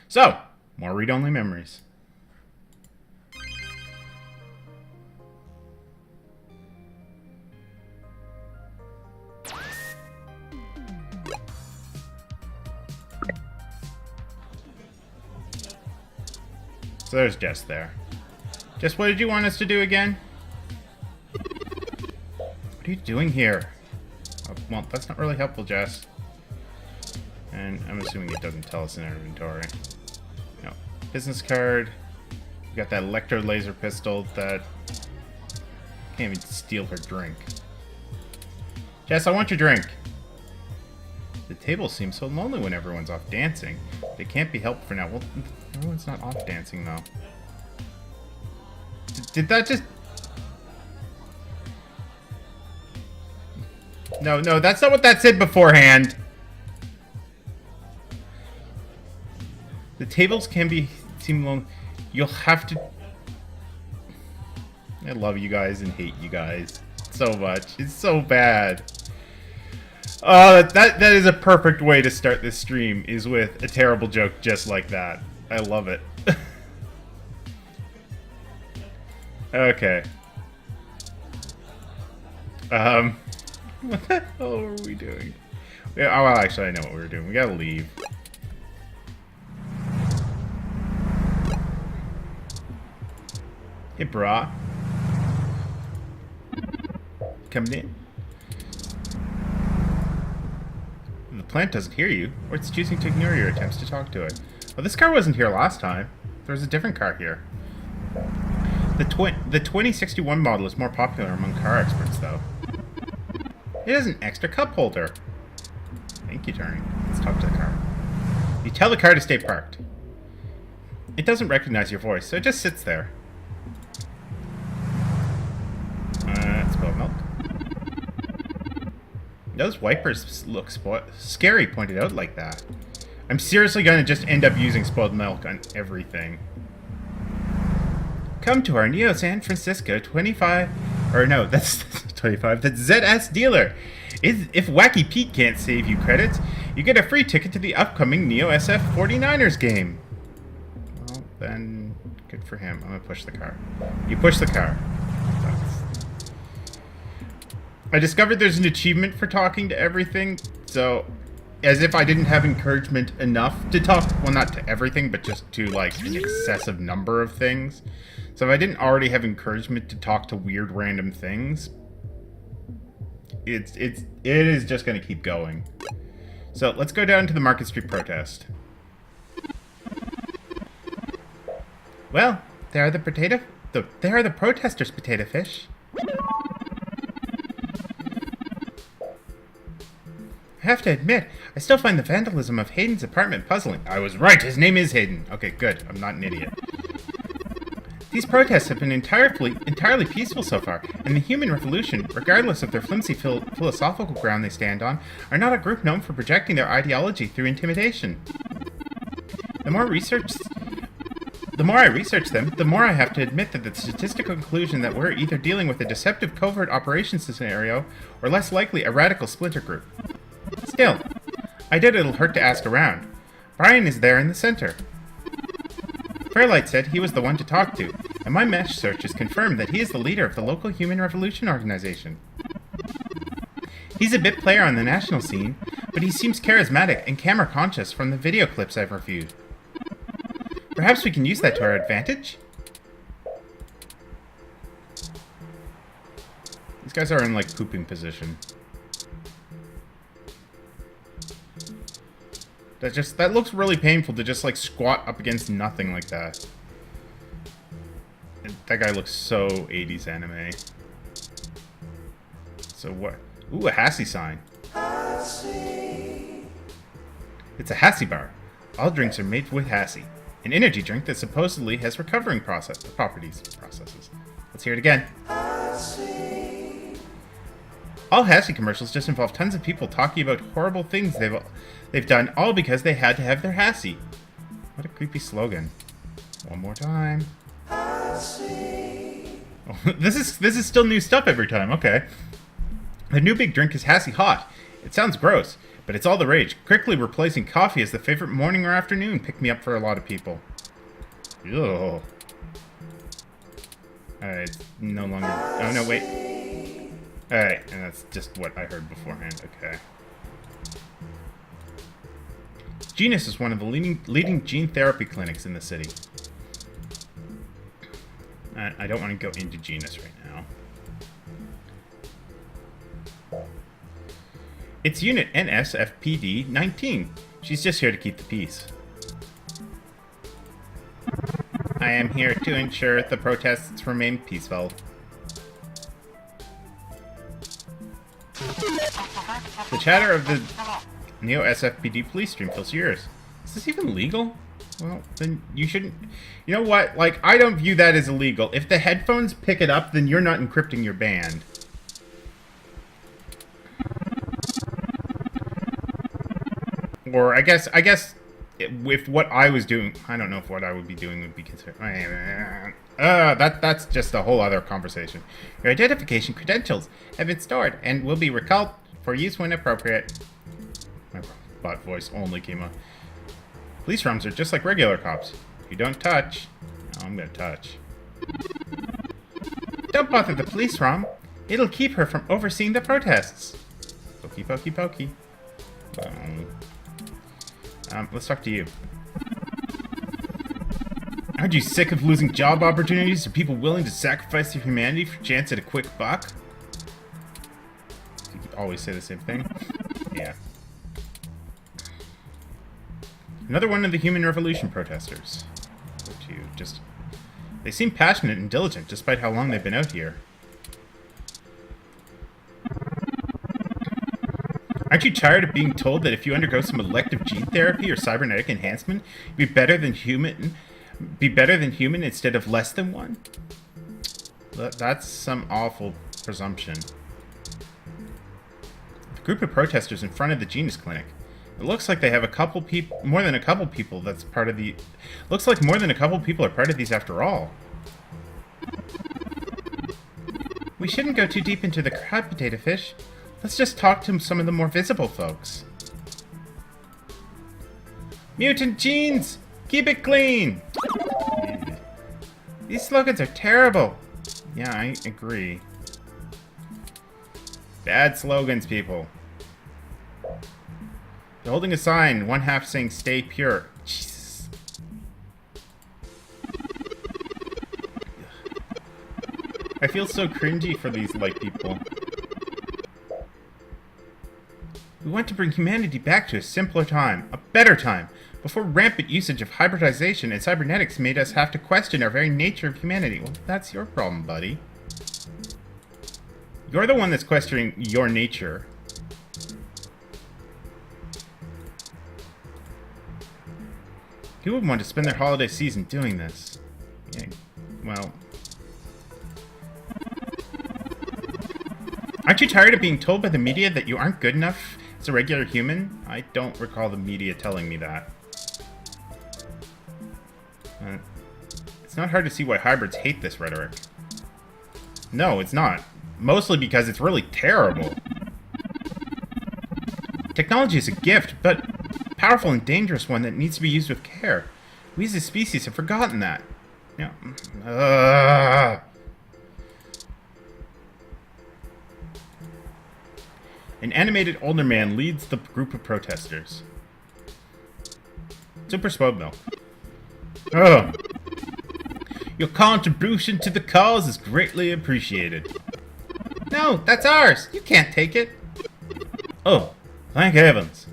So, more read-only memories. So there's Jess there. Jess, what did you want us to do again? What are you doing here? Oh, well, that's not really helpful, Jess. And I'm assuming it doesn't tell us in our inventory. No. Business card. We got that electro laser pistol that... Can't even steal her drink. Jess, I want your drink. The table seems so lonely when everyone's off dancing. It can't be helped for now. Well, everyone's not off dancing, though. Did that just... No, that's not what that said beforehand. The tables can seem lonely. You'll have to... I love you guys and hate you guys so much. It's so bad. That is a perfect way to start this stream, is with a terrible joke just like that. I love it. Okay. What the hell are we doing? Yeah, oh, well, actually, I know what we were doing. We gotta leave. Hey, brah. Coming in. The plant doesn't hear you, or it's choosing to ignore your attempts to talk to it. Well, this car wasn't here last time. There was a different car here. The 2061 model is more popular among car experts, though. It has an extra cup holder. Thank you, Turing. Let's talk to the car. You tell the car to stay parked. It doesn't recognize your voice, so it just sits there. Spilled milk. Those wipers look scary pointed out like that. I'm seriously gonna just end up using spoiled milk on everything. Come to our Neo San Francisco 25... Or no, that's 25. That's ZS dealer. If Wacky Pete can't save you credits, you get a free ticket to the upcoming Neo SF 49ers game. Well, then, good for him. I'm gonna push the car. You push the car. I discovered there's an achievement for talking to everything, so as if I didn't have encouragement enough to talk, well, not to everything, but just to like an excessive number of things. So if I didn't already have encouragement to talk to weird random things, it is just going to keep going. So let's go down to the Market Street protest. Well, there are the protesters, potato fish. I have to admit, I still find the vandalism of Hayden's apartment puzzling. I was right, his name is Hayden. Okay, good. I'm not an idiot. These protests have been entirely peaceful so far, and the human revolution, regardless of their flimsy philosophical ground they stand on, are not a group known for projecting their ideology through intimidation. The more I research them, the more I have to admit that the statistical conclusion that we're either dealing with a deceptive covert operations scenario, or less likely a radical splinter group. Still, I doubt it'll hurt to ask around. Brian is there in the center. Fairlight said he was the one to talk to, and my mesh search has confirmed that he is the leader of the local Human Revolution organization. He's a bit player on the national scene, but he seems charismatic and camera-conscious from the video clips I've reviewed. Perhaps we can use that to our advantage? These guys are in, like, pooping position. That looks really painful to just, like, squat up against nothing like that. That guy looks so 80s anime. So what? Ooh, a Hassy sign. Hassy. It's a Hassy bar. All drinks are made with Hassy, an energy drink that supposedly has recovering processes. Let's hear it again. Hassy. All Hassy commercials just involve tons of people talking about horrible things they've done, all because they had to have their Hassy. What a creepy slogan. One more time. Hassy. Oh, this is still new stuff every time. Okay. The new big drink is Hassy Hot. It sounds gross, But it's all the rage, quickly replacing coffee as the favorite morning or afternoon pick-me-up for a lot of people. Ugh. It's no longer... Oh, no, wait. Alright, and that's just what I heard beforehand. Okay. Genus is one of the leading gene therapy clinics in the city. I don't want to go into Genus right now. It's Unit NSFPD 19. She's just here to keep the peace. I am here to ensure the protests remain peaceful. The chatter of the Neo-SFPD police stream fills your ears. Is this even legal? Well, then you shouldn't... You know what? Like, I don't view that as illegal. If the headphones pick it up, then you're not encrypting your band. Or, I guess, if what I was doing... I don't know if what I would be doing would be considered... that's just a whole other conversation. Your identification credentials have been stored and will be recalled for use when appropriate. My bot voice only came up. Police ROMs are just like regular cops. You don't touch. No, I'm gonna touch. Don't bother the police ROM. It'll keep her from overseeing the protests. Pokey, pokey, pokey. Let's talk to you. Aren't you sick of losing job opportunities to people willing to sacrifice their humanity for a chance at a quick buck? You always say the same thing. Yeah. Another one of the Human Revolution protesters. They seem passionate and diligent, despite how long they've been out here. Aren't you tired of being told that if you undergo some elective gene therapy or cybernetic enhancement, you'd be better than human instead of less than one? That's some awful presumption. The group of protesters in front of the Genus Clinic. It looks like they have more than a couple people that's part of the... Looks like more than a couple people are part of these after all. We shouldn't go too deep into the crowd, potato fish. Let's just talk to some of the more visible folks. Mutant genes! Keep it clean! These slogans are terrible. Yeah, I agree. Bad slogans, people. They're holding a sign, one half saying "Stay pure." Jesus. I feel so cringy for these people. We want to bring humanity back to a simpler time, a better time, before rampant usage of hybridization and cybernetics made us have to question our very nature of humanity. Well, that's your problem, buddy. You're the one that's questioning your nature. Who would want to spend their holiday season doing this? Yeah, well... Aren't you tired of being told by the media that you aren't good enough as a regular human? I don't recall the media telling me that. It's not hard to see why hybrids hate this rhetoric. No, it's not. Mostly because it's really terrible. Technology is a gift, but a powerful and dangerous one that needs to be used with care. We as a species have forgotten that. Yeah. An animated older man leads the group of protesters. Super Spode Milk. Oh. Your contribution to the cause is greatly appreciated. No, that's ours. You can't take it. Oh, thank heavens.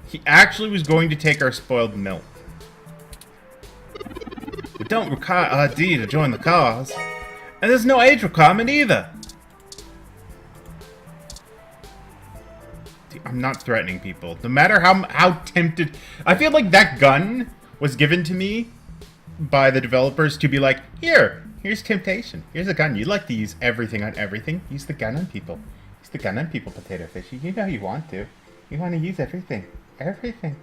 He actually was going to take our spoiled milk. We don't require ID to join the cause. And there's no age requirement either. I'm not threatening people. No matter how tempted... I feel like that gun was given to me by the developers to be like, here's temptation. Here's a gun. You like to use everything on everything. Use the gun on people. Use the gun on people, potato fish. You know you want to. You want to use everything. Everything.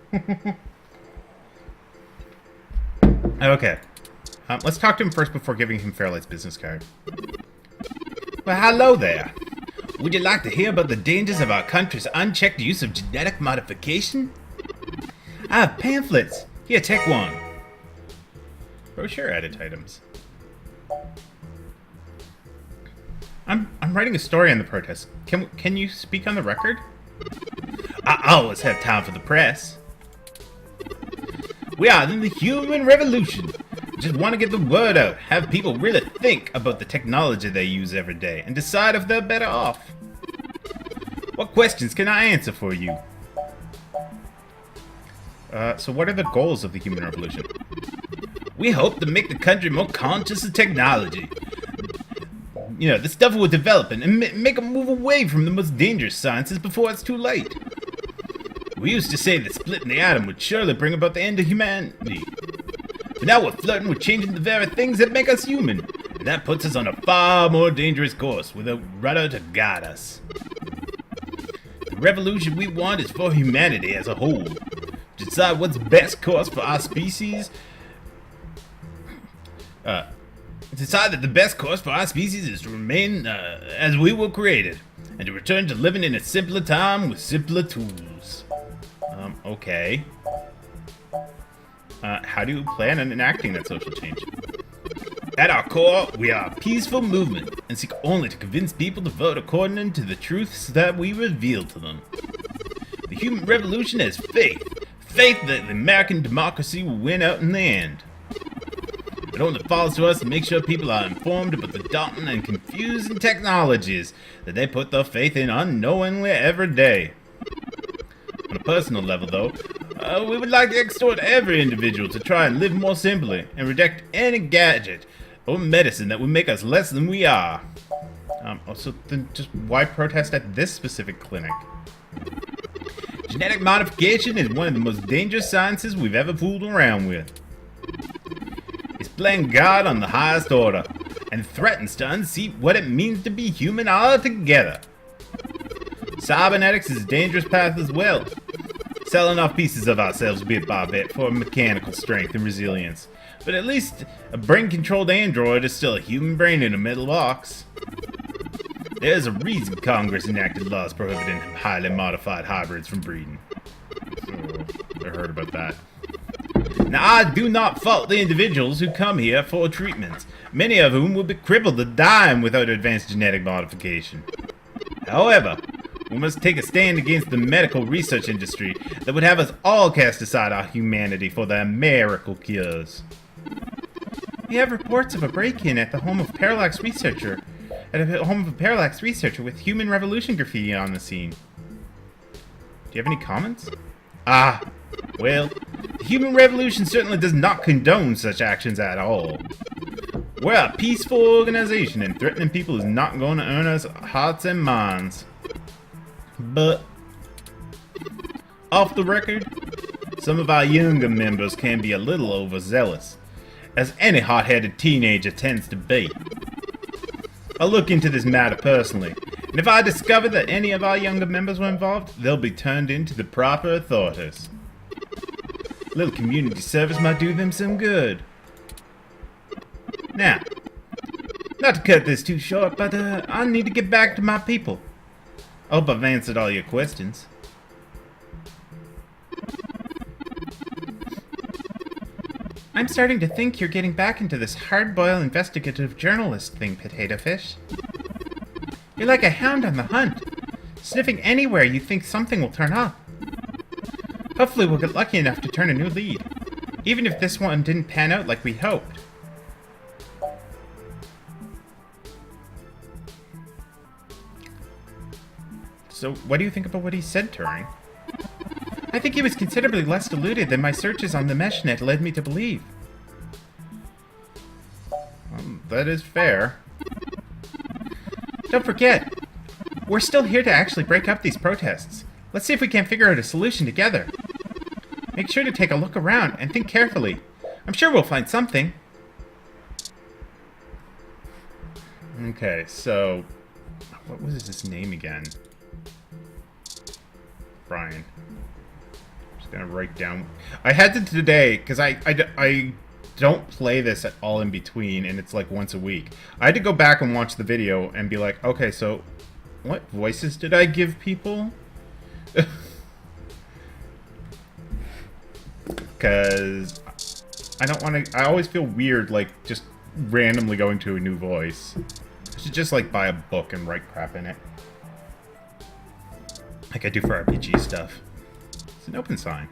Okay. Let's talk to him first before giving him Fairlight's business card. Well, hello there. Would you like to hear about the dangers of our country's unchecked use of genetic modification? I have pamphlets. Here, take one. Brochure edit items. I'm writing a story on the protest. Can you speak on the record? I always have time for the press. We are in the human revolution. Just want to get the word out, have people really think about the technology they use every day, and decide if they're better off. What questions can I answer for you? So what are the goals of the human revolution? We hope to make the country more conscious of technology. You know, the stuff we're developing, and make them move away from the most dangerous sciences before it's too late. We used to say that splitting the atom would surely bring about the end of humanity. But now we're flirting with changing the very things that make us human. And that puts us on a far more dangerous course with a rudder to guide us. The revolution we want is for humanity as a whole. To decide what's best course for our species. Decide that the best course for our species is to remain as we were created. And to return to living in a simpler time with simpler tools. Okay. How do you plan on enacting that social change? At our core, we are a peaceful movement and seek only to convince people to vote according to the truths that we reveal to them. The human revolution is faith. Faith that the American democracy will win out in the end. It only falls to us to make sure people are informed about the daunting and confusing technologies that they put their faith in unknowingly every day. On a personal level, though, we would like to exhort every individual to try and live more simply and reject any gadget or medicine that would make us less than we are. Also, then just why protest at this specific clinic? Genetic modification is one of the most dangerous sciences we've ever fooled around with. It's playing God on the highest order and threatens to unseat what it means to be human altogether. Cybernetics is a dangerous path as well. Selling off pieces of ourselves bit by bit for mechanical strength and resilience. But at least a brain-controlled android is still a human brain in a metal box. There's a reason Congress enacted laws prohibiting highly modified hybrids from breeding. So, I heard about that. Now, I do not fault the individuals who come here for treatments, many of whom will be crippled to dying without advanced genetic modification. However, we must take a stand against the medical research industry that would have us all cast aside our humanity for their miracle cures. We have reports of a break-in at the home of a parallax researcher with human revolution graffiti on the scene. Do you have any comments? Well, the human revolution certainly does not condone such actions at all. We're a peaceful organization, and threatening people is not going to earn us hearts and minds. But, off the record, some of our younger members can be a little overzealous, as any hot-headed teenager tends to be. I'll look into this matter personally, and if I discover that any of our younger members were involved, they'll be turned into the proper authorities. A little community service might do them some good. Now, not to cut this too short, but I need to get back to my people. I hope I've answered all your questions. I'm starting to think you're getting back into this hard-boiled investigative journalist thing, Potato Fish. You're like a hound on the hunt, sniffing anywhere you think something will turn up. Hopefully we'll get lucky enough to turn a new lead, even if this one didn't pan out like we hoped. So, what do you think about what he said, Turing? I think he was considerably less deluded than my searches on the meshnet led me to believe. That is fair. Don't forget, we're still here to actually break up these protests. Let's see if we can figure out a solution together. Make sure to take a look around and think carefully. I'm sure we'll find something. Okay, so... what was his name again? Brian. I'm just gonna write down... I had to today, because I don't play this at all in between, and it's like once a week. I had to go back and watch the video and be like, okay, so What voices did I give people? Because I don't want to... I always feel weird, like, just randomly going to a new voice. I should just, like, buy a book and write crap in it. Like I do for RPG stuff. It's an open sign.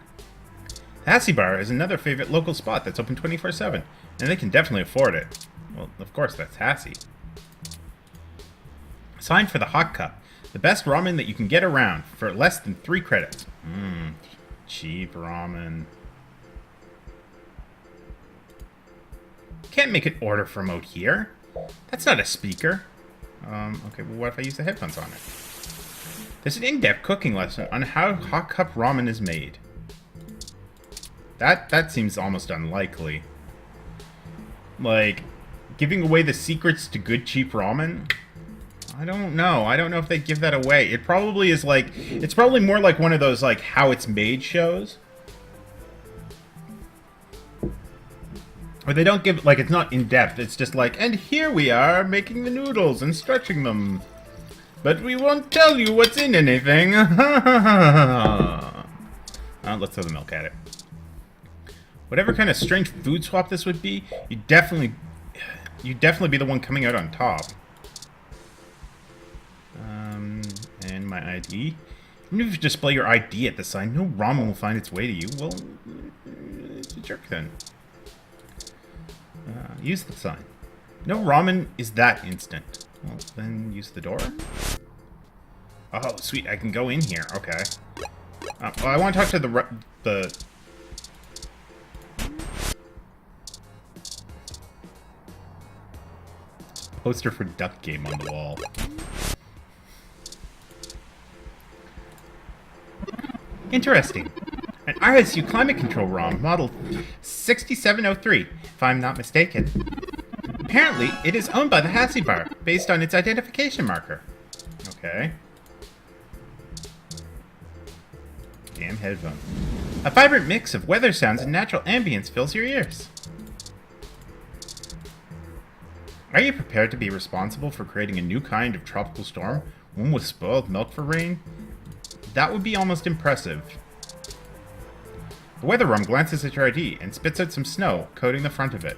Hassy Bar is another favorite local spot that's open 24/7, and they can definitely afford it. Well, of course, that's Hassy. Sign for the Hot Cup. The best ramen that you can get around for less than 3 credits. Cheap ramen. Can't make an order from out here. That's not a speaker. Okay, well, what if I use the headphones on it? There's an in-depth cooking lesson on how hot cup ramen is made. That seems almost unlikely. Like, giving away the secrets to good cheap ramen? I don't know. I don't know if they give that away. It probably is like... It's probably more like one of those, like, how it's made shows. Or they don't give... Like, it's not in-depth. It's just like, and here we are, making the noodles and stretching them. But we won't tell you what's in anything. Let's throw the milk at it. Whatever kind of strange food swap this would be, you'd definitely be the one coming out on top. And my ID. Even if you display your ID at the sign, no ramen will find its way to you. Well, it's a jerk then. Use the sign. No ramen is that instant. Well, then use the door. Oh, sweet. I can go in here. Okay. Well, I want to talk to the poster for Duck Game on the wall. Interesting. An RSU climate control ROM model 6703, if I'm not mistaken. Apparently, it is owned by the Hassy Bar, based on its identification marker. Okay. Damn headphone. A vibrant mix of weather sounds and natural ambience fills your ears. Are you prepared to be responsible for creating a new kind of tropical storm? One with spoiled milk for rain? That would be almost impressive. The weather ROM glances at your ID and spits out some snow, coating the front of it.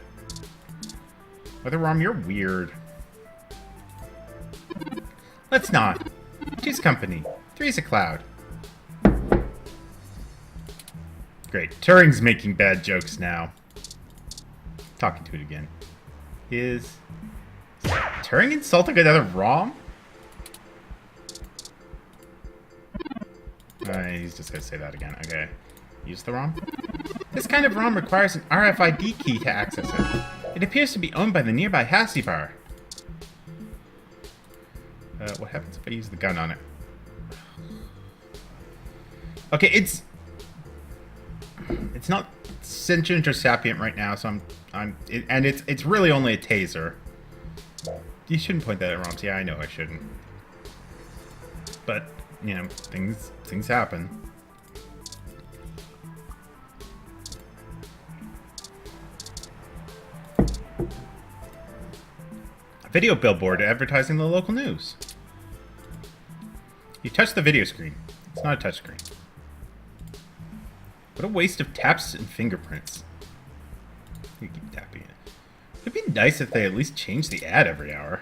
Weather ROM, you're weird. Let's not. 2's company. 3's a cloud. Great. Turing's making bad jokes now. Talking to it again. Is Turing insulting another ROM? He's just gonna say that again. Okay. Use the ROM? This kind of ROM requires an RFID key to access it. It appears to be owned by the nearby Hassy Bar. What happens if I use the gun on it? Okay, it's not sentient or sapient right now, so it's really only a taser. You shouldn't point that at ROMs. Yeah, I know I shouldn't. But, you know, things happen. A video billboard advertising the local news. You touch the video screen. It's not a touch screen. What a waste of taps and fingerprints. You keep tapping it. It'd be nice if they at least changed the ad every hour.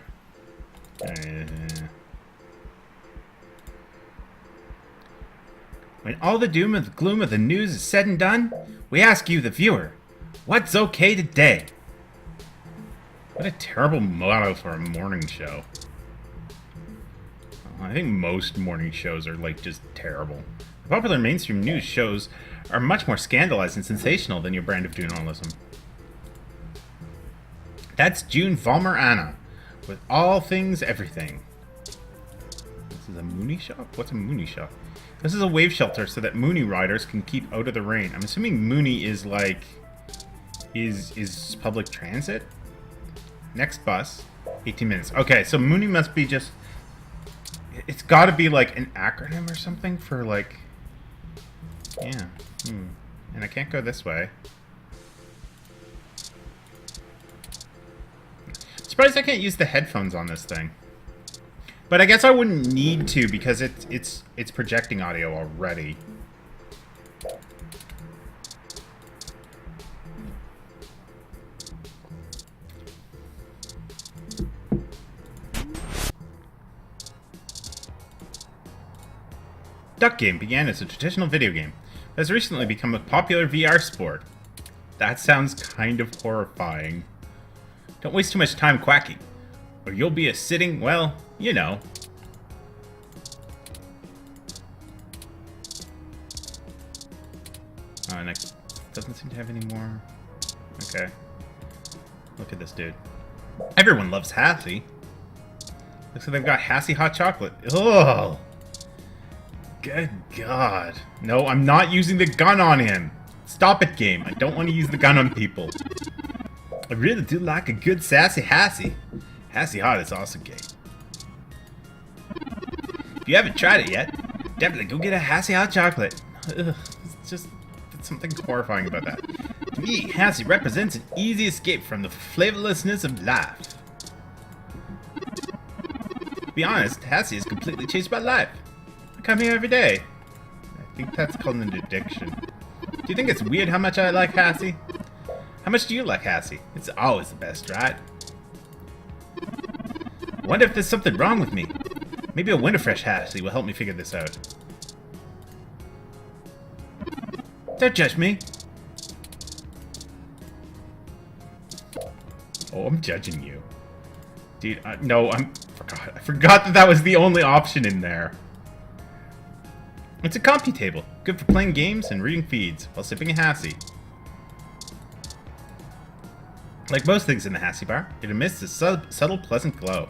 When all the doom and the gloom of the news is said and done, we ask you, the viewer, what's okay today? What a terrible motto for a morning show. I think most morning shows are, like, just terrible. Popular mainstream news shows are much more scandalized and sensational than your brand of journalism. That's June Vollmer Anna, with all things everything. This is a Mooney shop? What's a Mooney shop? This is a wave shelter so that Mooney riders can keep out of the rain. I'm assuming Mooney is like... is public transit? Next bus. 18 minutes. Okay, so Mooney must be just... It's gotta be like an acronym or something for like... Yeah. And I can't go this way. Surprised I can't use the headphones on this thing. But I guess I wouldn't need to because it's projecting audio already. Duck Game began as a traditional video game, but has recently become a popular VR sport. That sounds kind of horrifying. Don't waste too much time quacking, or you'll be a sitting, well, you know. And it doesn't seem to have any more. Okay. Look at this dude. Everyone loves Hassy. Looks like they've got Hassy hot chocolate. Ugh. Good God. No, I'm not using the gun on him. Stop it, game. I don't want to use the gun on people. I really do like a good sassy Hassy. Hassy hot is also gay. If you haven't tried it yet, definitely go get a Hassy hot chocolate. Ugh, it's something horrifying about that. To me, Hassy represents an easy escape from the flavorlessness of life. To be honest, Hassy is completely changed my life. I come here every day. I think that's called an addiction. Do you think it's weird how much I like Hassy? How much do you like Hassy? It's always the best, right? I wonder if there's something wrong with me. Maybe a Winterfresh Hassy will help me figure this out. Don't judge me. Oh, I'm judging you. Dude, no, I forgot that was the only option in there. It's a computable, good for playing games and reading feeds while sipping a Hassy. Like most things in the Hassy bar, it emits a subtle, pleasant glow.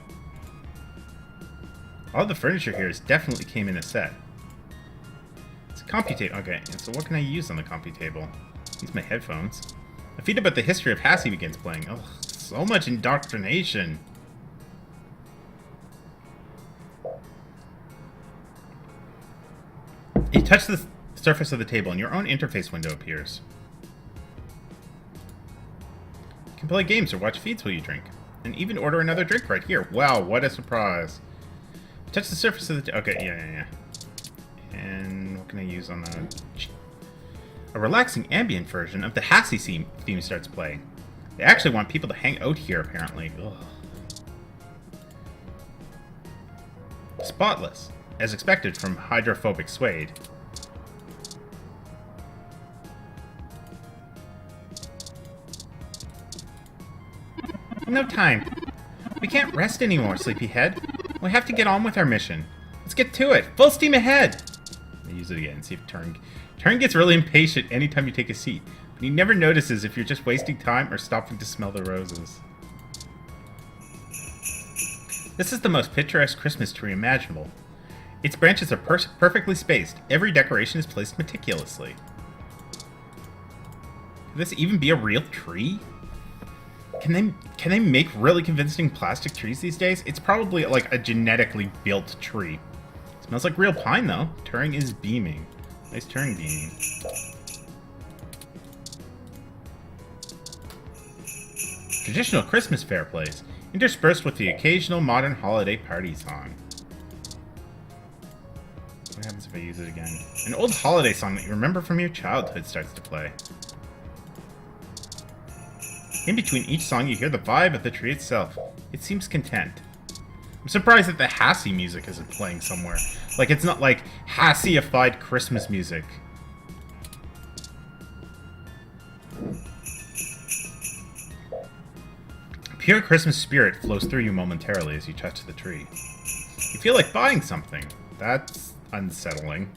All the furniture here definitely came in a set. It's a computable. Okay, and so what can I use on the computable? Use my headphones. A feed about the history of Hassy begins playing. Oh, so much indoctrination. You touch the surface of the table and your own interface window appears. You can play games or watch feeds while you drink. And even order another drink right here. Wow, what a surprise. Touch the surface of the... Okay, yeah. And what can I use on the... A relaxing ambient version of the Hassy theme starts playing. They actually want people to hang out here, apparently. Ugh. Spotless, as expected from hydrophobic suede. No time. We can't rest anymore, sleepyhead. We have to get on with our mission. Let's get to it. Full steam ahead. I use it again. See if Turing gets really impatient anytime you take a seat, but he never notices if you're just wasting time or stopping to smell the roses. This is the most picturesque Christmas tree imaginable. Its branches are perfectly spaced. Every decoration is placed meticulously. Could this even be a real tree? Can they make really convincing plastic trees these days? It's probably like a genetically built tree. Smells like real pine though. Turing is beaming. Nice Turing beaming. Traditional Christmas fair plays, interspersed with the occasional modern holiday party song. What happens if I use it again? An old holiday song that you remember from your childhood starts to play. In between each song, you hear the vibe of the tree itself. It seems content. I'm surprised that the Hassy music isn't playing somewhere. Like, it's not like Hassyified Christmas music. Pure Christmas spirit flows through you momentarily as you touch the tree. You feel like buying something. That's unsettling.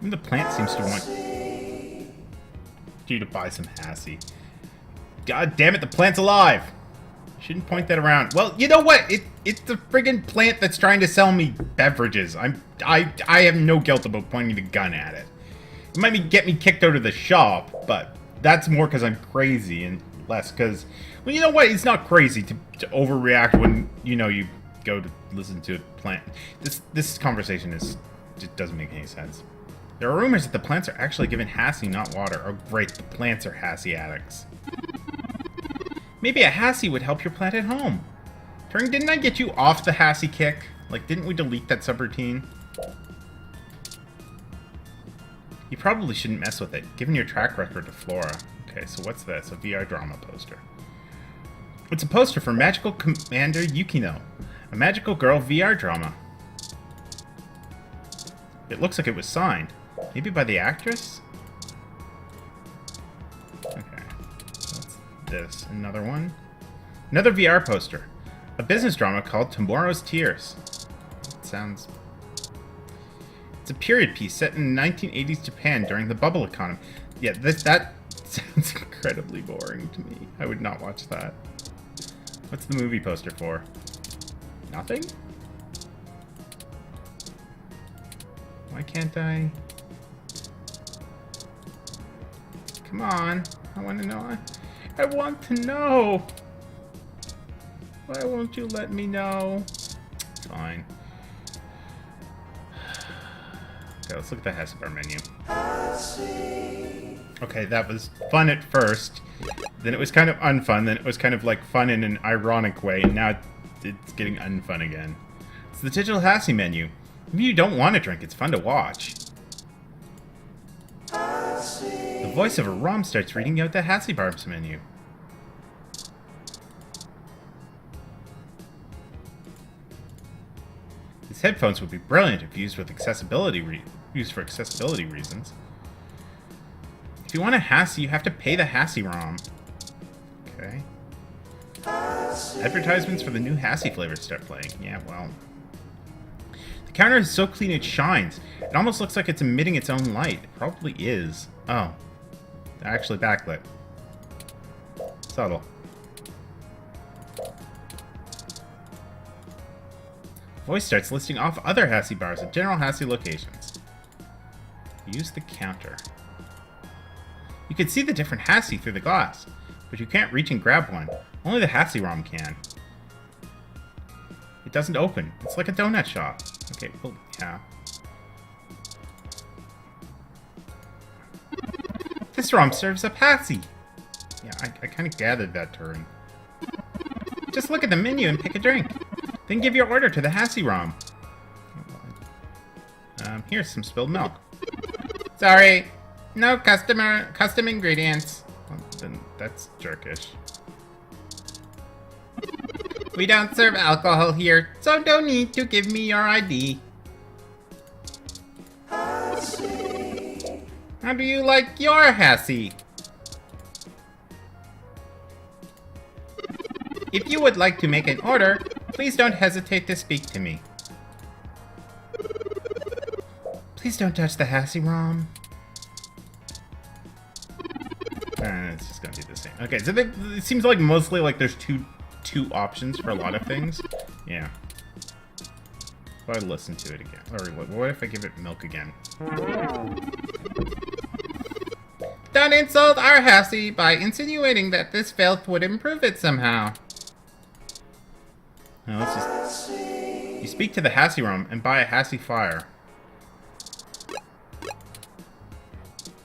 Even the plant seems to want you to buy some Hassy. God damn it, the plant's alive! Shouldn't point that around. Well, you know what? It's the friggin' plant that's trying to sell me beverages. I have no guilt about pointing the gun at it. It might get me kicked out of the shop, but that's more because I'm crazy and less because... Well, you know what? It's not crazy to overreact when, you know, you go to listen to a plant. This conversation just doesn't make any sense. There are rumors that the plants are actually given Hassy, not water. Oh great, the plants are Hassy addicts. Maybe a Hassy would help your plant at home. Turing, didn't I get you off the Hassy kick? Like, didn't we delete that subroutine? You probably shouldn't mess with it, given your track record to Flora. Okay, so what's this? A VR drama poster. It's a poster for Magical Commander Yukino, a magical girl VR drama. It looks like it was signed. Maybe by the actress? Okay. What's this? Another one? Another VR poster. A business drama called Tomorrow's Tears. It sounds... It's a period piece set in 1980s Japan during the bubble economy. Yeah, that sounds incredibly boring to me. I would not watch that. What's the movie poster for? Nothing? Why can't I? Come on. I want to know. I want to know. Why won't you let me know? Fine. Okay, let's look at the Hassy bar menu. Okay, that was fun at first. Then it was kind of unfun. Then it was kind of like fun in an ironic way. And now it's getting unfun again. It's the digital Hassy menu. Maybe you don't want to drink. It's fun to watch. The voice of a ROM starts reading out the Hassy bars menu. These headphones would be brilliant if used with accessibility for accessibility reasons. If you want a Hassy, you have to pay the Hassy ROM. Okay. Advertisements for the new Hassy flavors start playing. Yeah, well. The counter is so clean it shines. It almost looks like it's emitting its own light. It probably is. Oh. They're actually backlit. Subtle. Voice starts listing off other Hassy bars at general Hassy locations. Use the counter. You can see the different Hassy through the glass, but you can't reach and grab one. Only the Hassy ROM can. It doesn't open. It's like a donut shop. Okay, well, yeah. This ROM serves up Hassy. Yeah, I kind of gathered that, Turing. Just look at the menu and pick a drink. Then give your order to the Hassy ROM. Here's some spilled milk. Sorry, no custom ingredients. Well, then that's jerkish. We don't serve alcohol here, so don't need to give me your ID. How do you like your Hassy? If you would like to make an order, please don't hesitate to speak to me. Please don't touch the Hassy ROM. It's just gonna be the same. Okay, so it seems like mostly like there's two options for a lot of things. Yeah. If I listen to it again, or what if I give it milk again? Don't insult our Hassy by insinuating that this filth would improve it somehow. Now let's just... You speak to the Hassy ROM and buy a Hassy Fire.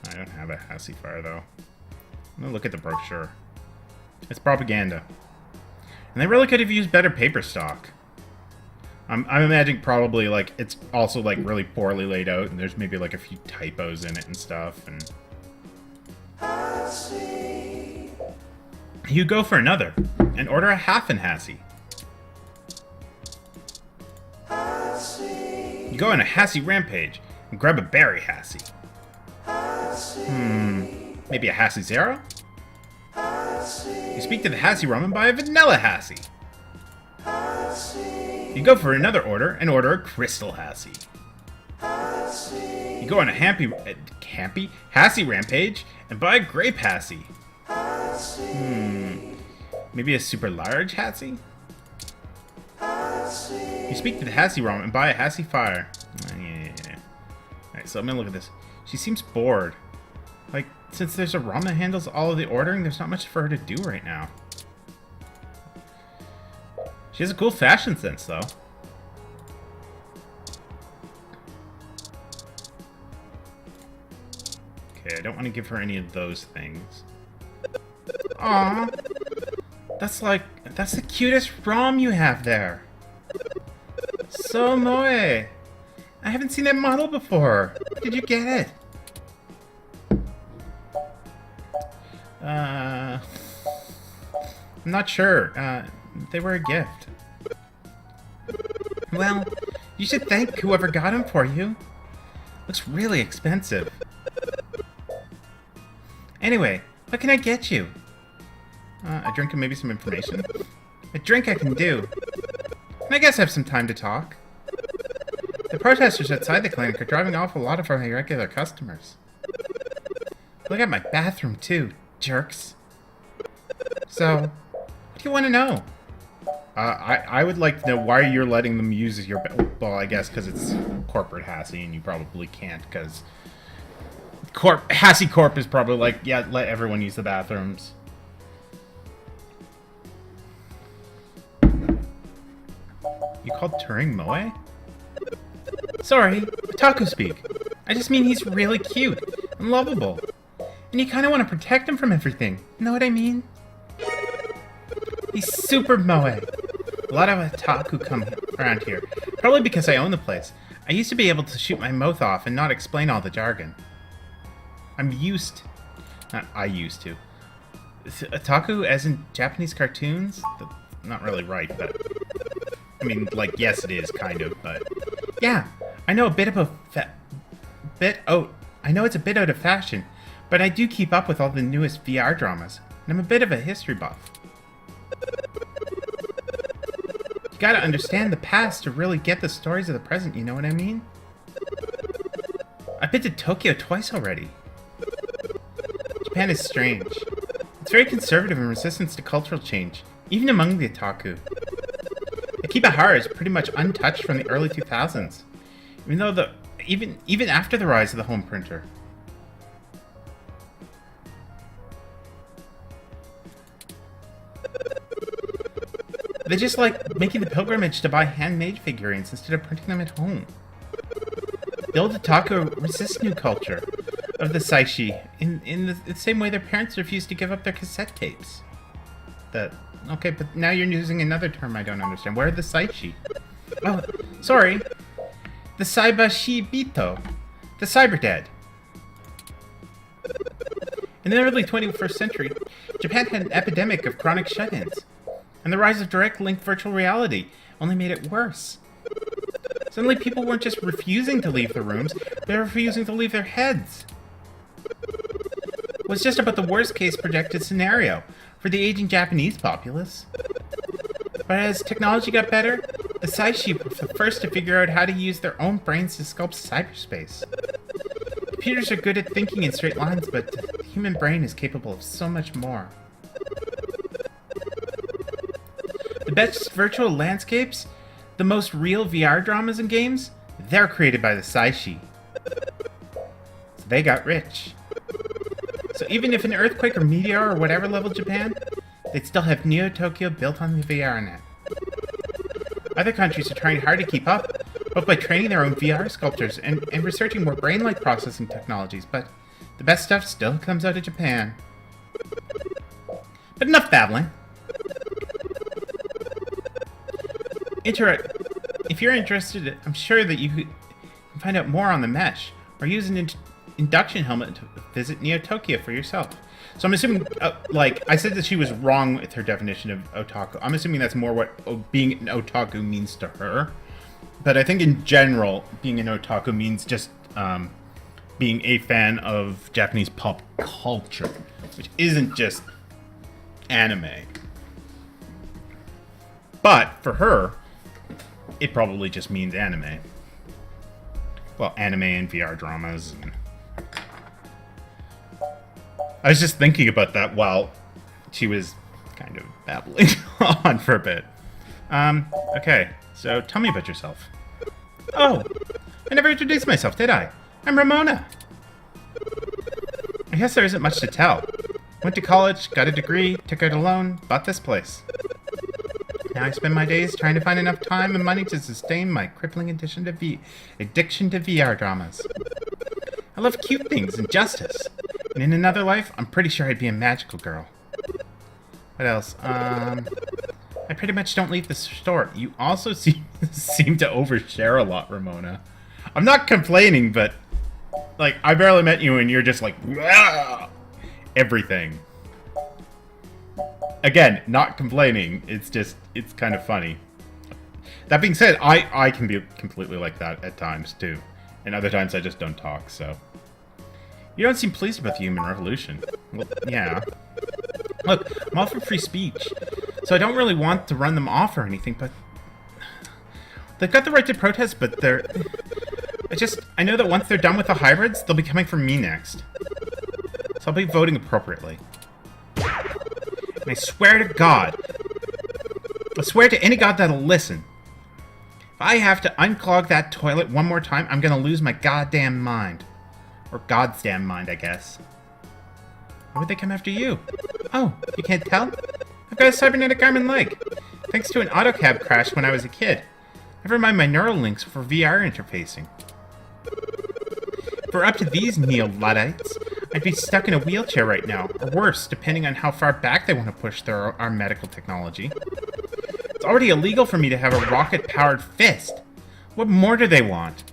I don't have a Hassy Fire though. I'm gonna look at the brochure. It's propaganda. And they really could have used better paper stock. I'm imagining probably like it's also like really poorly laid out and there's maybe like a few typos in it and stuff and... You go for another and order a half an Hassy. You go on a Hassy rampage and grab a berry Hassy. Maybe a Hassy Zero? You speak to the Hassy ROM and buy a vanilla Hassy. You go for another order and order a crystal Hassy. You go on a Hassy rampage and buy a grape Hassy. Maybe a super large Hassy? You speak to the Hassy ROM and buy a Hassy Fire. Yeah. Alright, so I'm gonna look at this. She seems bored. Like, since there's a ROM that handles all of the ordering, there's not much for her to do right now. She has a cool fashion sense, though. don't want to give her any of those things. Aw. That's the cutest ROM you have there. So moe. I haven't seen that model before. Where did you get it? I'm not sure. They were a gift. Well, you should thank whoever got them for you. Looks really expensive. Anyway, what can I get you? A drink and maybe some information? A drink I can do. And I guess I have some time to talk. The protesters outside the clinic are driving off a lot of our regular customers. Look at my bathroom too, jerks. So, what do you want to know? I would like to know why you're letting them use your... Well, I guess because it's corporate Hassy, and you probably can't, because... Hassy Corp is probably like, yeah, let everyone use the bathrooms. You called Turing moe? Sorry, otaku speak. I just mean he's really cute and lovable. And you kind of want to protect him from everything. Know what I mean? He's super moe. A lot of otaku come around here. Probably because I own the place. I used to be able to shoot my mouth off and not explain all the jargon. I'm used... Not I used to. Otaku as in Japanese cartoons? That's not really right, but... I mean, like, yes it is, kind of, but... Yeah, I know a bit of a... I know it's a bit out of fashion, but I do keep up with all the newest VR dramas, and I'm a bit of a history buff. You gotta understand the past to really get the stories of the present, you know what I mean? I've been to Tokyo twice already. Japan is strange. It's very conservative and resistant to cultural change, even among the otaku. Akibahara is pretty much untouched from the early 2000s, even after the rise of the home printer. They just like making the pilgrimage to buy handmade figurines instead of printing them at home. The old otaku resist new culture of the saishi in the same way their parents refused to give up their cassette tapes. Okay, but now you're using another term I don't understand. Where are the saishi? Oh, sorry. The saibashibito. The cyber dead. In the early 21st century, Japan had an epidemic of chronic shut-ins, and the rise of direct-link virtual reality only made it worse. Suddenly people weren't just refusing to leave their rooms, they were refusing to leave their heads. It was just about the worst-case projected scenario for the aging Japanese populace. But as technology got better, the Saishi were the first to figure out how to use their own brains to sculpt cyberspace. Computers are good at thinking in straight lines, but the human brain is capable of so much more. The best virtual landscapes, the most real VR dramas and games, they're created by the Saishi. So they got rich. So even if an earthquake or meteor or whatever leveled Japan, they'd still have Neo Tokyo built on the VR net. Other countries are trying hard to keep up, both by training their own VR sculptors and researching more brain-like processing technologies, but the best stuff still comes out of Japan. But enough babbling. If you're interested, I'm sure that you can find out more on the mesh, or use an induction helmet to visit Neo Tokyo for yourself. So I'm assuming, like, I said that she was wrong with her definition of otaku. I'm assuming that's more what being an otaku means to her. But I think in general, being an otaku means just being a fan of Japanese pop culture, which isn't just anime. But for her, it probably just means anime. Well, anime and VR dramas. And I was just thinking about that while she was kind of babbling on for a bit. Okay, so tell me about yourself. Oh, I never introduced myself, did I? I'm Ramona. I guess there isn't much to tell. Went to college, got a degree, took out a loan, bought this place. Now I spend my days trying to find enough time and money to sustain my crippling addiction to VR dramas. I love cute things and justice. And in another life, I'm pretty sure I'd be a magical girl. What else? I pretty much don't leave the store. You also seem to overshare a lot, Ramona. I'm not complaining, but like I barely met you and you're just like everything. Again, not complaining. It's kind of funny. That being said, I can be completely like that at times too, and other times I just don't talk. So you don't seem pleased about the human revolution. Well, yeah. Look, I'm all for free speech, so I don't really want to run them off or anything, but they've got the right to protest, but they're... I know that once they're done with the hybrids, they'll be coming for me next. So I'll be voting appropriately. And I swear to God, I swear to any god that'll listen, if I have to unclog that toilet one more time, I'm gonna lose my goddamn mind. Or God's damn mind, I guess. Why would they come after you? Oh, you can't tell? I've got a cybernetic arm and leg. Thanks to an autocab crash when I was a kid. Never mind my neural links for VR interfacing. If we're up to these neo-Luddites, I'd be stuck in a wheelchair right now, or worse, depending on how far back they want to push our medical technology. It's already illegal for me to have a rocket-powered fist. What more do they want?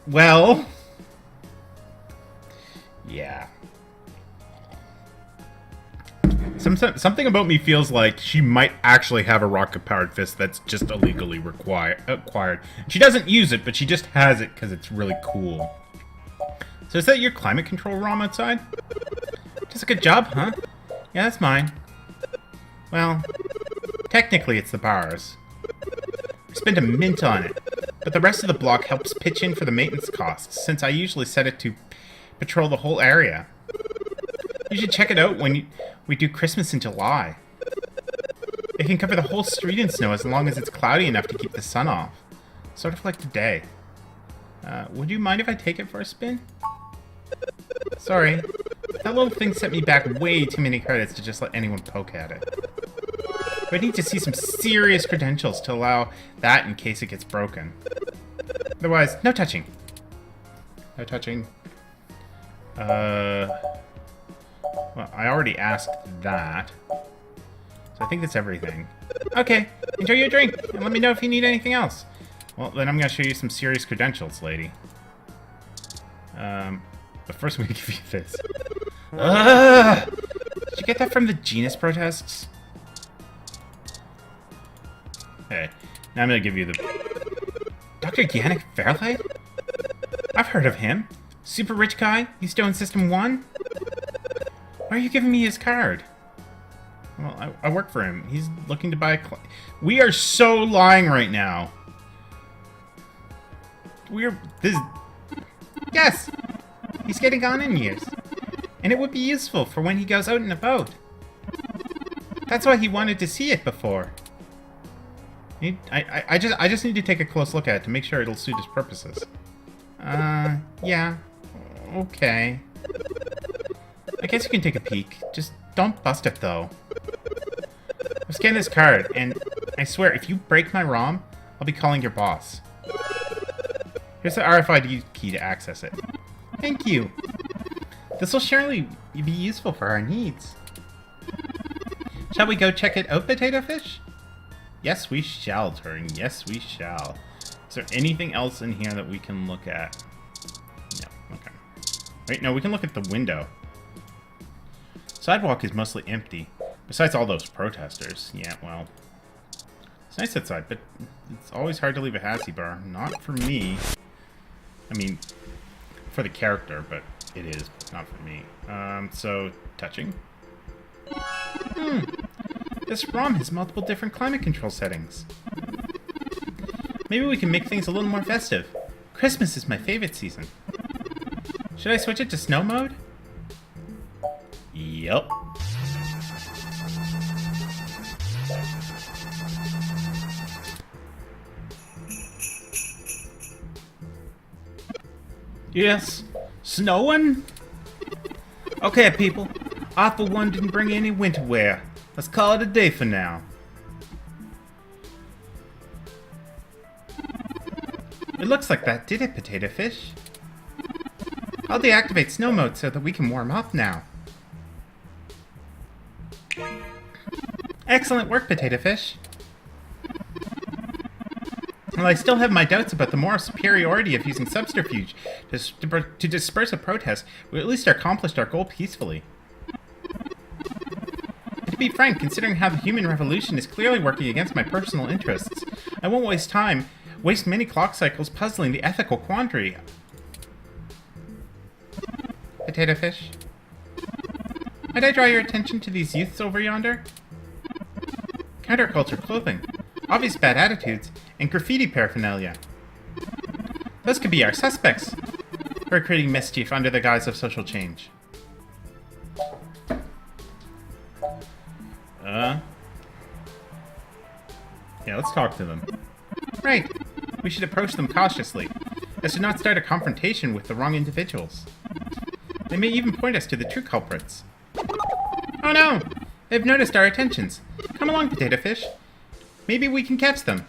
Well... yeah. Something about me feels like she might actually have a rocket-powered fist that's just illegally acquired. She doesn't use it, but she just has it because it's really cool. So is that your climate control ROM outside? Just a good job, huh? Yeah, that's mine. Well, technically it's the bars. I spent a mint on it, but the rest of the block helps pitch in for the maintenance costs, since I usually set it to patrol the whole area. You should check it out when we do Christmas in July. It can cover the whole street in snow as long as it's cloudy enough to keep the sun off. Sort of like today. Would you mind if I take it for a spin? Sorry. That little thing set me back way too many credits to just let anyone poke at it. But I need to see some serious credentials to allow that in case it gets broken. Otherwise, no touching. No touching. Well, I already asked that. So I think that's everything. Okay, enjoy your drink, and let me know if you need anything else. Well, then I'm gonna show you some serious credentials, lady. But first I'm gonna give you this. Did you get that from the genus protests? Okay, now I'm gonna give you the... Dr. Yannick Fairlight? I've heard of him. Super rich guy? He's still in System 1? Why are you giving me his card? Well, I work for him. He's looking to buy a... We are so lying right now. Yes! He's getting on in years. And it would be useful for when he goes out and about. That's why he wanted to see it before. I just need to take a close look at it to make sure it'll suit his purposes. Yeah. Okay. I guess you can take a peek. Just don't bust it, though. I've scanned this card, and I swear, if you break my ROM, I'll be calling your boss. Here's the RFID key to access it. Thank you. This will surely be useful for our needs. Shall we go check it out, Potato Fish? Yes, we shall, Turing. Yes, we shall. Is there anything else in here that we can look at? No. Okay. Wait, no, we can look at the window. Sidewalk is mostly empty, besides all those protesters. Yeah, well, it's nice outside, but it's always hard to leave a Hassy bar. Not for me. I mean, for the character, but it is, but not for me. So, touching. This ROM has multiple different climate control settings. Maybe we can make things a little more festive. Christmas is my favorite season. Should I switch it to snow mode? Yup. Yes, snowing? Okay, people. I for one didn't bring any winter wear. Let's call it a day for now. It looks like that did it, Potato Fish. I'll deactivate snow mode so that we can warm up now. Excellent work, Potato Fish. While I still have my doubts about the moral superiority of using subterfuge to disperse a protest, we at least accomplished our goal peacefully. And to be frank, considering how the human revolution is clearly working against my personal interests, I won't waste many clock cycles puzzling the ethical quandary. Potato Fish? Might I draw your attention to these youths over yonder? Counterculture clothing, obvious bad attitudes, and graffiti paraphernalia. Those could be our suspects who are creating mischief under the guise of social change. Yeah, let's talk to them. Right. We should approach them cautiously, as to not start a confrontation with the wrong individuals. They may even point us to the true culprits. Oh no! They've noticed our attentions. Come along, Potato Fish. Maybe we can catch them.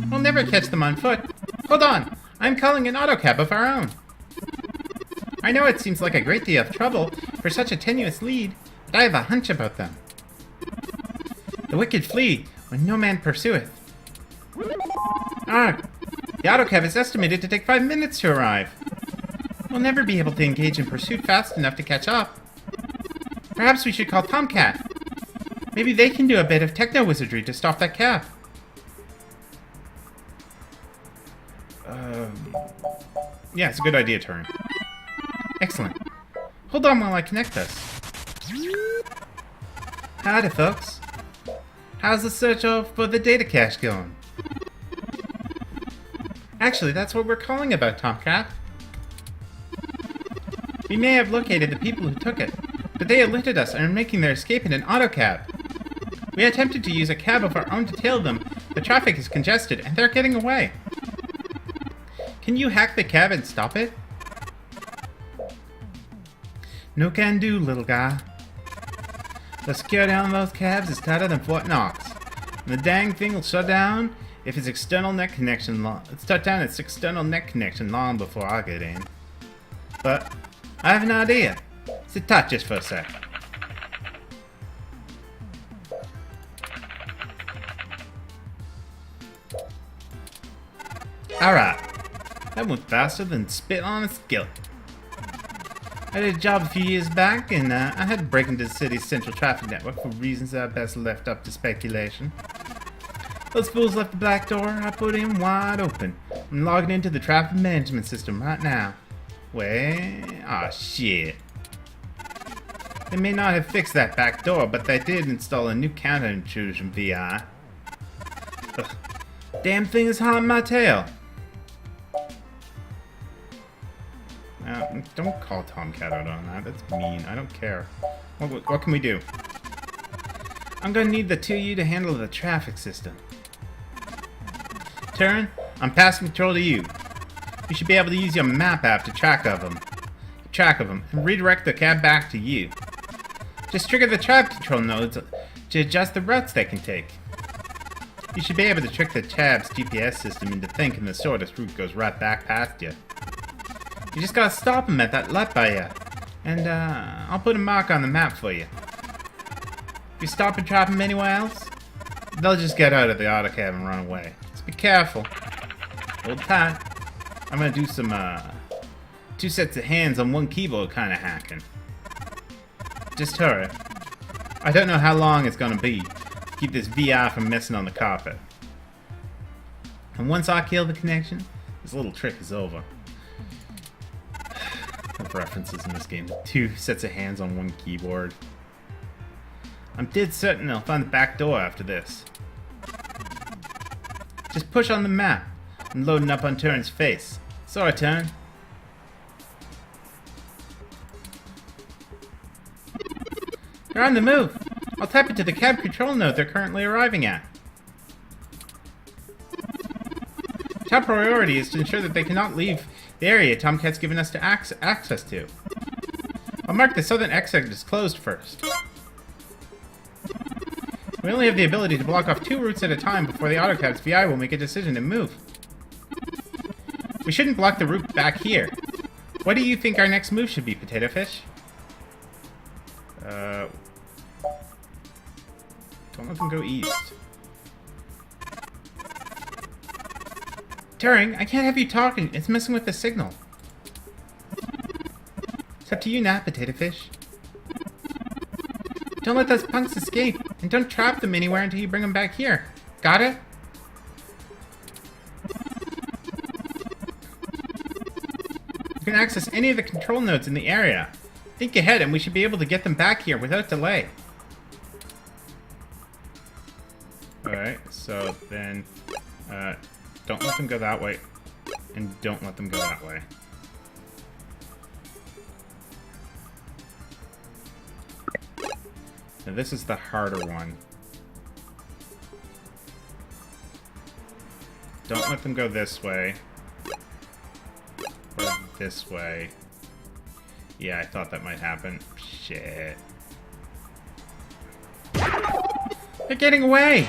We'll never catch them on foot. Hold on! I'm calling an autocab of our own. I know it seems like a great deal of trouble for such a tenuous lead, but I have a hunch about them. The wicked flee when no man pursueth. Ah, the autocab is estimated to take 5 minutes to arrive. We'll never be able to engage in pursuit fast enough to catch up. Perhaps we should call Tomcat. Maybe they can do a bit of techno-wizardry to stop that cab. Yeah, it's a good idea, Turing. Excellent. Hold on while I connect us. Howdy, folks. How's the search for the data cache going? Actually, that's what we're calling about, Tomcat. We may have located the people who took it, but they eluded us and are making their escape in an autocab. We attempted to use a cab of our own to tail them. The traffic is congested, and they're getting away. Can you hack the cab and stop it? No can do, little guy. The security on those cabs is tighter than Fort Knox. And the dang thing will shut down if its external net connection long before I get in. But I have an idea. Sit tight just for a sec. Alright. That went faster than spit on a skillet. I did a job a few years back, and I had to break into the city's central traffic network for reasons that are best left up to speculation. Those fools left the back door I put in wide open. I'm logging into the traffic management system right now. Well, shit. They may not have fixed that back door, but they did install a new counter-intrusion VI. Ugh. Damn thing is hot in my tail. Don't call Tomcat out on that. That's mean. I don't care. What can we do? I'm gonna need the two of you to handle the traffic system. Turing, I'm passing control to you. You should be able to use your map app to track of them, and redirect the cab back to you. Just trigger the traffic control nodes to adjust the routes they can take. You should be able to trick the cab's GPS system into thinking the shortest route goes right back past you. You just gotta stop them at that light by you, and I'll put a mark on the map for you. If you stop and trap them anywhere else, they'll just get out of the autocab and run away. So be careful. Hold tight. I'm gonna do some 2 sets of hands on 1 keyboard kind of hacking. Just hurry. I don't know how long it's gonna be to keep this VI from messing on the carpet. And once I kill the connection, this little trick is over. References in this game. 2 sets of hands on 1 keyboard. I'm dead certain I'll find the back door after this. Just push on the map. I'm loading up on Turing's face. Sorry, Turing. They're on the move. I'll type it to the cab control node they're currently arriving at. Top priority is to ensure that they cannot leave the area Tomcat's given us to access to. I'll mark the southern exit as closed first. We only have the ability to block off 2 routes at a time before the autocab's VI will make a decision and move. We shouldn't block the route back here. What do you think our next move should be, Potato Fish? Don't let them go east. Turing, I can't have you talking. It's messing with the signal. It's up to you now, Potato Fish. Don't let those punks escape, and don't trap them anywhere until you bring them back here. Got it? You can access any of the control nodes in the area. Think ahead, and we should be able to get them back here without delay. Alright, so then, don't let them go that way, and don't let them go that way. Now this is the harder one. Don't let them go this way. Or this way. Yeah, I thought that might happen. Shit. They're getting away!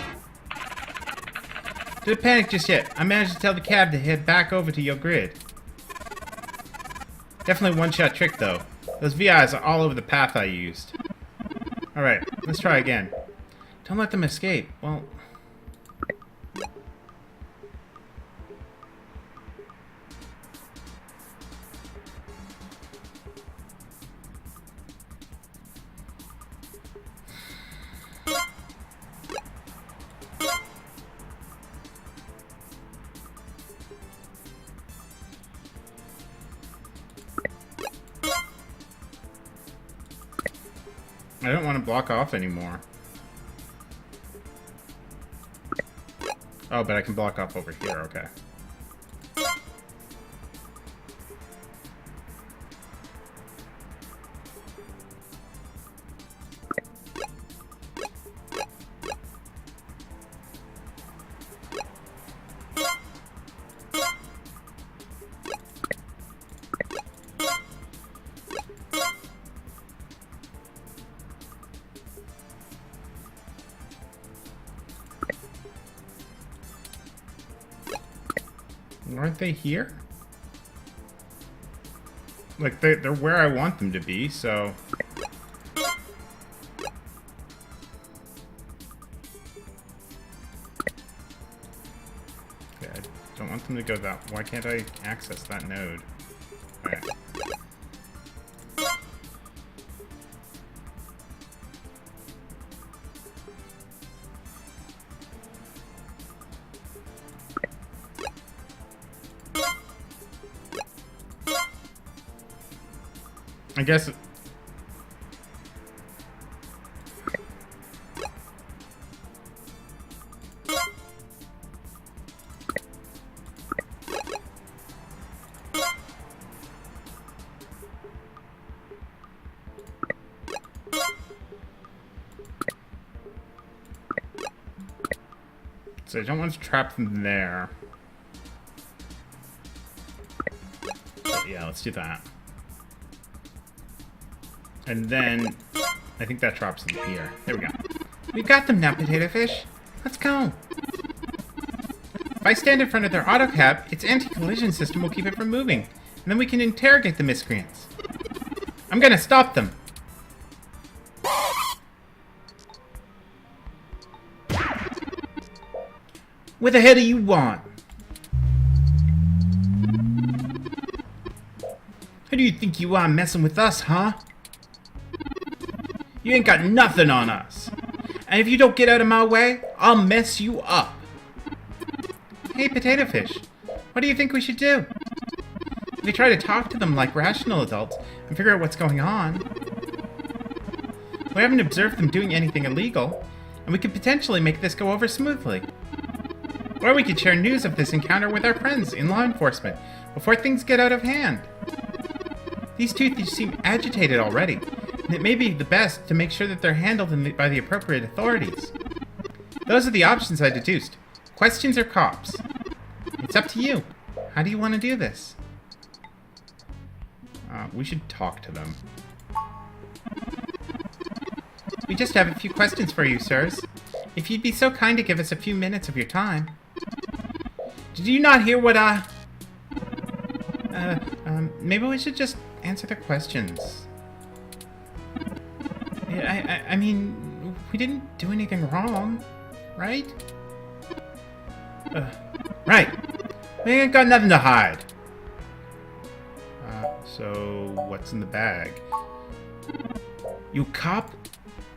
Don't panic just yet. I managed to tell the cab to head back over to your grid. Definitely one-shot trick, though. Those VIs are all over the path I used. Alright, let's try again. Don't let them escape. Well... I don't want to block off anymore. Oh, but I can block off over here, okay. Aren't they here? Like, they're where I want them to be, so... Okay, I don't want them to go that... Why can't I access that node? Alright. I guess... So I don't want to trap them there. But yeah, let's do that. And then, I think that drops them here. There we go. We've got them now, Potato Fish. Let's go. If I stand in front of their autocab, its anti-collision system will keep it from moving. And then we can interrogate the miscreants. I'm gonna stop them. What the hell do you want? Who do you think you are messing with us, huh? You ain't got nothing on us. And if you don't get out of my way, I'll mess you up. Hey, Potato Fish. What do you think we should do? We try to talk to them like rational adults and figure out what's going on. We haven't observed them doing anything illegal, and we could potentially make this go over smoothly. Or we could share news of this encounter with our friends in law enforcement before things get out of hand. These two thieves seem agitated already, and it may be the best to make sure that they're handled by the appropriate authorities. Those are the options I deduced. Questions or cops? It's up to you. How do you want to do this? We should talk to them. We just have a few questions for you, sirs. If you'd be so kind to give us a few minutes of your time. Did you not hear what maybe we should just answer their questions. Yeah, I mean, we didn't do anything wrong, right? Right. We ain't got nothing to hide. So what's in the bag? You cop?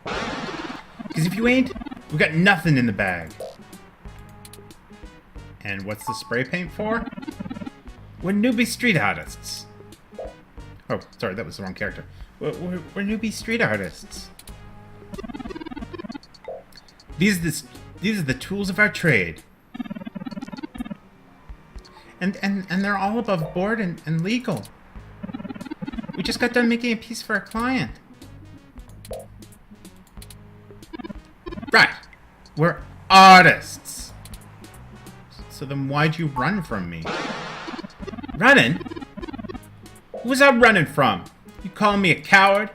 Because if you ain't, we got nothing in the bag. And what's the spray paint for? We're newbie street artists. Oh, sorry, that was the wrong character. We're newbie street artists. These are the tools of our trade. And they're all above board and legal. We just got done making a piece for a client. Right. We're artists. So then why'd you run from me? Running? Who was I running from? You calling me a coward?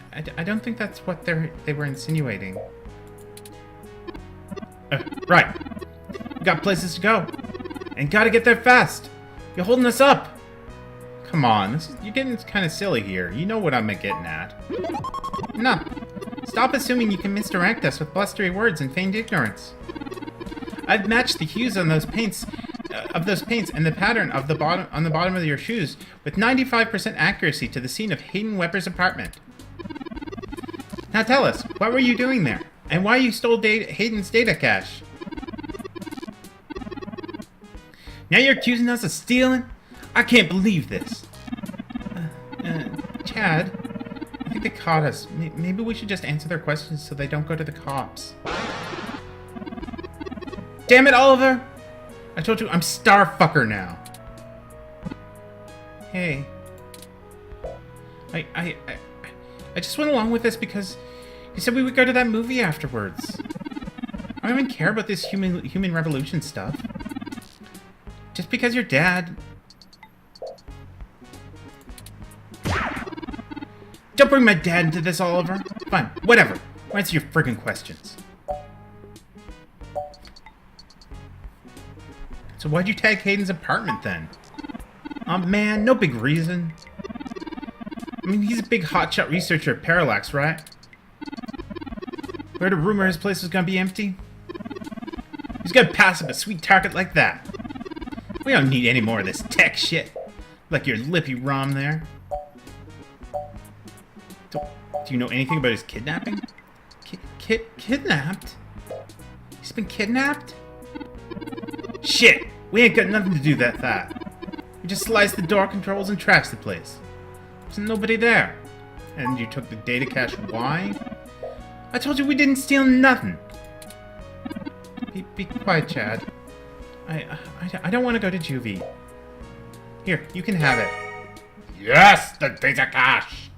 I don't think that's what they were insinuating. Right. We got places to go. And gotta get there fast. You're holding us up. Come on, you're getting kind of silly here. You know what I'm getting at. No. Stop assuming you can misdirect us with blustery words and feigned ignorance. I've matched the hues on those paints, and the pattern of the bottom of your shoes with 95% accuracy to the scene of Hayden Weber's apartment. Now tell us, what were you doing there? And why you stole Hayden's data cache? Now you're accusing us of stealing? I can't believe this. Chad, I think they caught us. Maybe we should just answer their questions so they don't go to the cops. Damn it, Oliver! I told you I'm Starfucker now. Hey. I just went along with this because you said we would go to that movie afterwards. I don't even care about this human revolution stuff. Just because your dad... Don't bring my dad into this, Oliver. Fine, whatever. Answer your friggin' questions. So why'd you tag Hayden's apartment then? Oh man, no big reason. I mean, he's a big hotshot researcher at Parallax, right? Heard a rumor his place was gonna be empty? He's gonna pass up a sweet target like that. We don't need any more of this tech shit. Like your lippy rom there. Do you know anything about his kidnapping? Kidnapped? He's been kidnapped? Shit! We ain't got nothing to do with that. We just sliced the door controls and trashed the place. There's nobody there. And you took the data cache. Why? I told you we didn't steal nothing. Be quiet, Chad. I don't want to go to juvie. Here, you can have it. Yes, the data cache.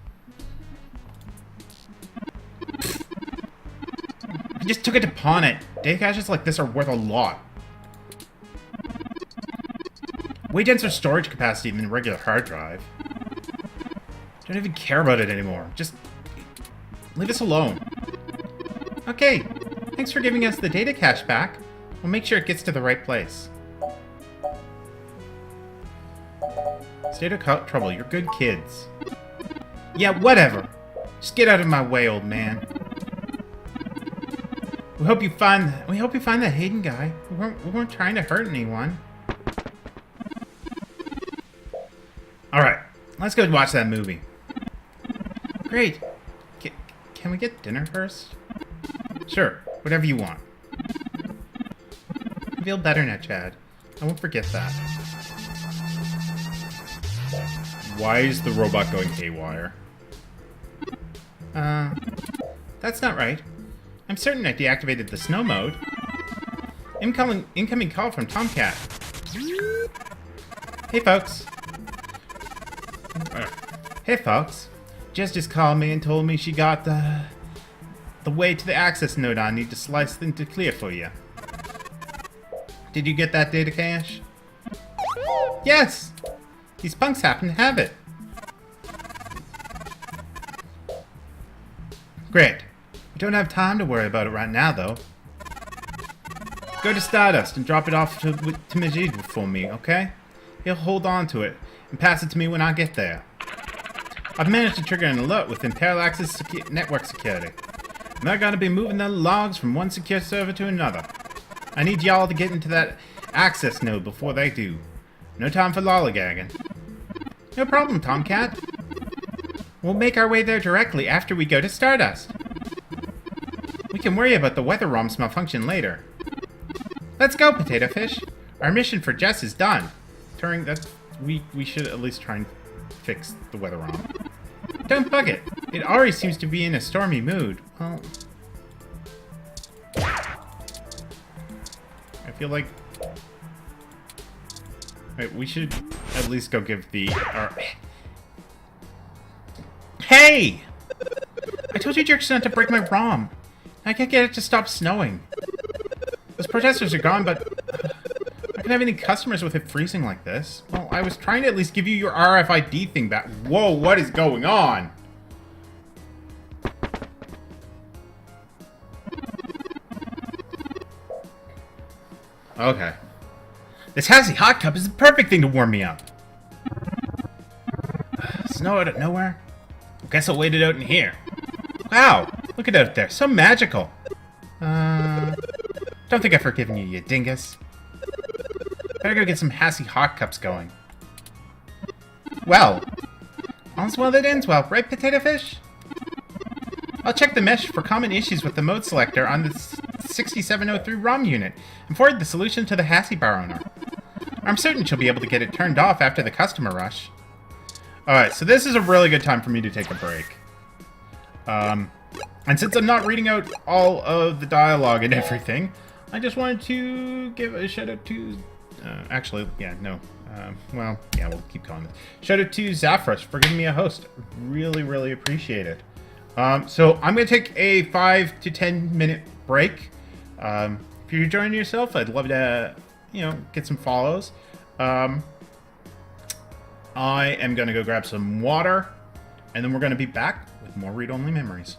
I just took it to pawn it. Data caches like this are worth a lot. Way denser storage capacity than a regular hard drive. Don't even care about it anymore. Just leave us alone. Okay, thanks for giving us the data cache back. We'll make sure it gets to the right place. Stay out of trouble. You're good kids. Yeah, whatever. Just get out of my way, old man. We hope you find that Hayden guy. We weren't trying to hurt anyone. Alright, let's go watch that movie. Great. Can we get dinner first? Sure, whatever you want. I feel better now, Chad. I won't forget that. Why is the robot going haywire? That's not right. I'm certain I deactivated the snow mode. Incoming call from Tomcat. Hey, folks. Hey, folks. Jess just called me and told me she got the way to the access node I need to slice into clear for you. Did you get that data cache? Yes! These punks happen to have it. Great. We don't have time to worry about it right now, though. Go to Stardust and drop it off to Majid for me, okay? He'll hold on to it and pass it to me when I get there. I've managed to trigger an alert within Parallax's network security. And they're gonna be moving the logs from one secure server to another. I need y'all to get into that access node before they do. No time for lollygagging. No problem, Tomcat. We'll make our way there directly after we go to Stardust. We can worry about the weather ROM's malfunction later. Let's go, Potato Fish. Our mission for Jess is done. Turing, we should at least try and fix the weather ROM. Don't bug it. It already seems to be in a stormy mood. Well, I feel like... Wait, we should at least go give the... Hey! I told you jerks not to break my ROM. I can't get it to stop snowing. Those protesters are gone, but... I don't have any customers with it freezing like this. Well, I was trying to at least give you your RFID thing back. Whoa, what is going on? Okay. This Hassy hot cup is the perfect thing to warm me up. Snow out of nowhere? Guess I'll wait it out in here. Wow, look at it out there. So magical. Don't think I've forgiven you, you dingus. Better go get some Hassy hot cups going. Well, all's well that ends well, right, Potato Fish? I'll check the mesh for common issues with the mode selector on the 6703 ROM unit and forward the solution to the Hassy bar owner. I'm certain she'll be able to get it turned off after the customer rush. Alright, so this is a really good time for me to take a break. And since I'm not reading out all of the dialogue and everything, I just wanted to give a shout out to... actually, yeah, no. Well, yeah, we'll keep calling it. Shout out to Zafras for giving me a host. Really, really appreciate it. So I'm going to take a 5 to 10 minute break. If you're enjoying yourself, I'd love to, get some follows. I am going to go grab some water, and then we're going to be back with more read-only memories.